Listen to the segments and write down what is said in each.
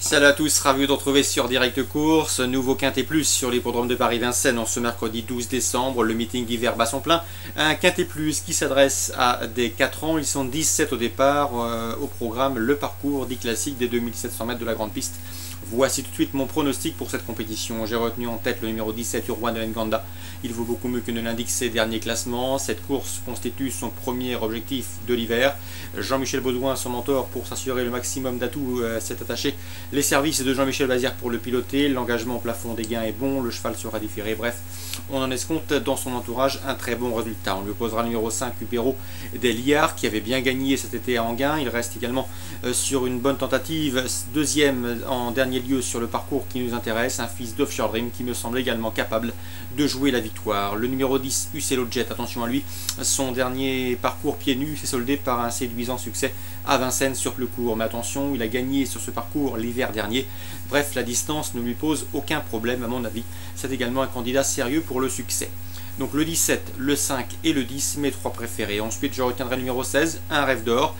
Salut à tous, ravi de vous retrouver sur Direct Course, nouveau Quintet Plus sur l'hippodrome de Paris-Vincennes en ce mercredi 12 décembre, le meeting d'hiver bat son plein. Un Quintet Plus qui s'adresse à des 4 ans, ils sont 17 au départ, au programme le parcours dit classique des 2700 mètres de la grande piste. Voici tout de suite mon pronostic pour cette compétition. J'ai retenu en tête le numéro 17, Urwan de Nganda. Il vaut beaucoup mieux que ne l'indiquent ses derniers classements. Cette course constitue son premier objectif de l'hiver. Jean-Michel Baudouin, son mentor, pour s'assurer le maximum d'atouts, s'est attaché les services de Jean-Michel Bazir pour le piloter. L'engagement au plafond des gains est bon, le cheval sera différé. Bref, on en escompte dans son entourage un très bon résultat. On lui opposera le numéro 5, Upero des Liards, qui avait bien gagné cet été à Enghien. Il reste également sur une bonne tentative, deuxième en dernier lieu sur le parcours qui nous intéresse, un fils d'Offshore Dream qui me semble également capable de jouer la victoire. Le numéro 10, Uccello Jet, attention à lui, son dernier parcours pieds nus s'est soldé par un séduisant succès à Vincennes sur plus court, mais attention, il a gagné sur ce parcours l'hiver dernier. Bref, la distance ne lui pose aucun problème à mon avis. C'est également un candidat sérieux pour le succès. Donc le 17, le 5 et le 10, mes trois préférés. Ensuite, je retiendrai le numéro 16, Un Rêve d'Or,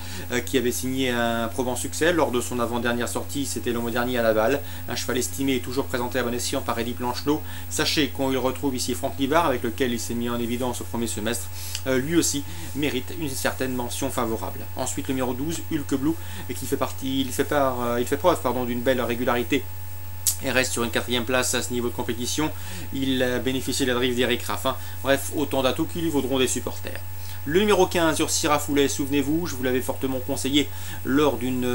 qui avait signé un probant succès lors de son avant-dernière sortie, c'était le mois dernier à Laval. Un cheval estimé et toujours présenté à bon escient par Eddy Planchenot. Sachez qu'on le retrouve ici Franck Livard, avec lequel il s'est mis en évidence au premier semestre. Lui aussi mérite une certaine mention favorable. Ensuite, le numéro 12, Hulk Blue, qui fait preuve d'une belle régularité et reste sur une 4e place à ce niveau de compétition. Il bénéficie de la drive d'Eric Raffin. Bref, autant d'atouts qui lui vaudront des supporters. Le numéro 15, Ursira Foulet, souvenez-vous, je vous l'avais fortement conseillé lors d'une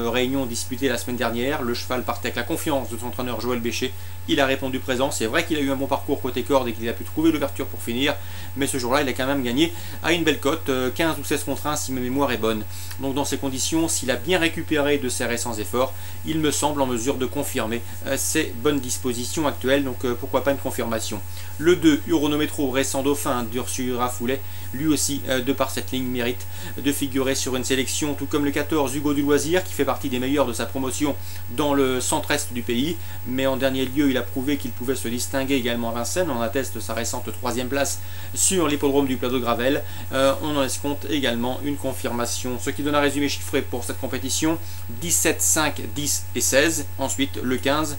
réunion disputée la semaine dernière. Le cheval partait avec la confiance de son entraîneur Joël Bécher. Il a répondu présent. C'est vrai qu'il a eu un bon parcours côté corde et qu'il a pu trouver l'ouverture pour finir. Mais ce jour-là, il a quand même gagné à une belle cote, 15 ou 16 contre 1 si ma mémoire est bonne. Donc dans ces conditions, s'il a bien récupéré de ses récents efforts, il me semble en mesure de confirmer ses bonnes dispositions actuelles. Donc pourquoi pas une confirmation. Le 2, Euronométro, récent dauphin d'Ursira Foulet, lui aussi, de par cette ligne, mérite de figurer sur une sélection, tout comme le 14, Hugo du Loisir, qui fait partie des meilleurs de sa promotion dans le centre-est du pays. Mais en dernier lieu, il a prouvé qu'il pouvait se distinguer également à Vincennes. On atteste sa récente 3e place sur l'hippodrome du Plateau de Gravel. On en escompte également une confirmation. Ce qui donne un résumé chiffré pour cette compétition: 17, 5, 10 et 16. Ensuite, le 15.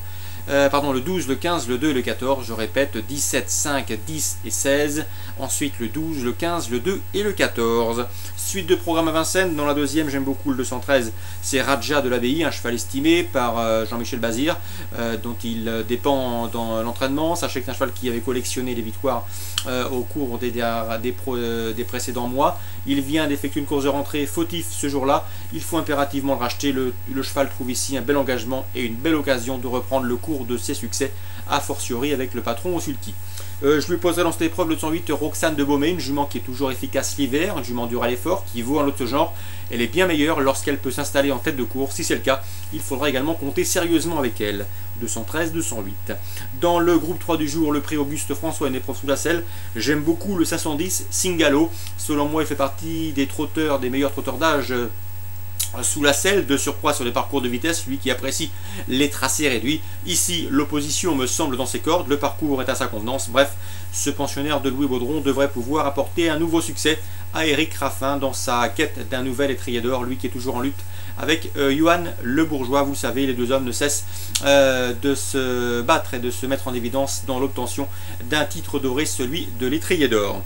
Le 12, le 15, le 2 et le 14, je répète, 17, 5, 10 et 16. Ensuite le 12, le 15, le 2 et le 14. Suite de programme à Vincennes, dans la deuxième, j'aime beaucoup le 213, c'est Raja de l'Abbaye, un cheval estimé par Jean-Michel Bazir, dont il dépend dans l'entraînement. Sachez que c'est un cheval qui avait collectionné les victoires au cours des précédents mois. Il vient d'effectuer une course de rentrée fautif ce jour-là. Il faut impérativement le racheter. Le cheval trouve ici un bel engagement et une belle occasion de reprendre le cours de ses succès, a fortiori avec le patron au sulky. Je lui poserai dans cette épreuve le 108 Roxane de Beaumay, une jument qui est toujours efficace l'hiver, une jument dure à l'effort, qui vaut un autre genre. Elle est bien meilleure lorsqu'elle peut s'installer en tête de course. Si c'est le cas, il faudra également compter sérieusement avec elle. 213, 208. Dans le groupe 3 du jour, le prix Auguste François, une épreuve sous la selle. J'aime beaucoup le 510 Singalo. Selon moi, il fait partie des trotteurs, des meilleurs trotteurs d'âge sous la selle, de surcroît sur les parcours de vitesse, lui qui apprécie les tracés réduits. Ici, l'opposition me semble dans ses cordes, le parcours est à sa convenance. Bref, ce pensionnaire de Louis Baudron devrait pouvoir apporter un nouveau succès à Eric Raffin dans sa quête d'un nouvel étrier d'or, lui qui est toujours en lutte avec Johan Le Bourgeois. Vous savez, les deux hommes ne cessent de se battre et de se mettre en évidence dans l'obtention d'un titre doré, celui de l'étrier d'or.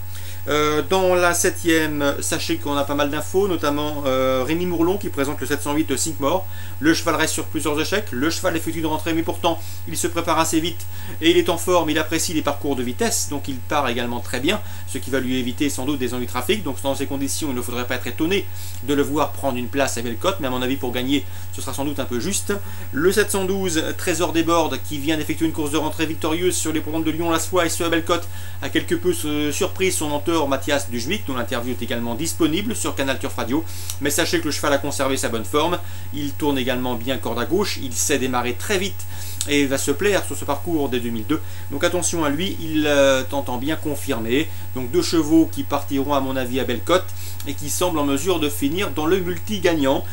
Dans la 7e, sachez qu'on a pas mal d'infos, notamment Rémi Mourlon qui présente le 708 Sinkmore. Le cheval reste sur plusieurs échecs, le cheval effectue une rentrée, mais pourtant il se prépare assez vite et il est en forme, il apprécie les parcours de vitesse, donc il part également très bien, ce qui va lui éviter sans doute des ennuis de trafic. Donc dans ces conditions, il ne faudrait pas être étonné de le voir prendre une place à Bellecote, mais à mon avis pour gagner, ce sera sans doute un peu juste. Le 712 Trésor des Bordes qui vient d'effectuer une course de rentrée victorieuse sur les programmes de Lyon-la-Soie et ce à Bellecote, a quelque peu surpris son mentor Mathias Dujmic, dont l'interview est également disponible sur Canal Turf Radio. Mais sachez que le cheval a conservé sa bonne forme, il tourne également bien corde à gauche, il sait démarrer très vite et va se plaire sur ce parcours des 2002. Donc attention à lui, il t'entend bien confirmer. Donc deux chevaux qui partiront à mon avis à Bellecote et qui semblent en mesure de finir dans le multi-gagnant.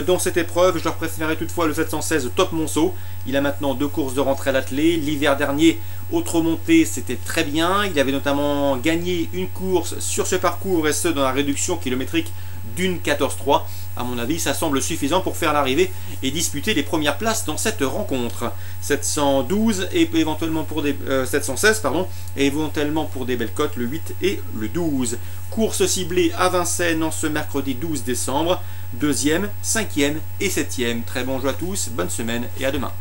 Dans cette épreuve, je leur préférerais toutefois le 716 Top Monceau. Il a maintenant 2 courses de rentrée à l'attelé. L'hiver dernier, autre montée, c'était très bien. Il avait notamment gagné une course sur ce parcours et ce dans la réduction kilométrique d'une 14-3. À mon avis, ça semble suffisant pour faire l'arrivée et disputer les premières places dans cette rencontre. 712 et éventuellement pour des 716 pardon, et éventuellement pour des belles cotes le 8 et le 12. Course ciblée à Vincennes en ce mercredi 12 décembre. 2e, 5e et 7e. Très bon jeu à tous, bonne semaine et à demain.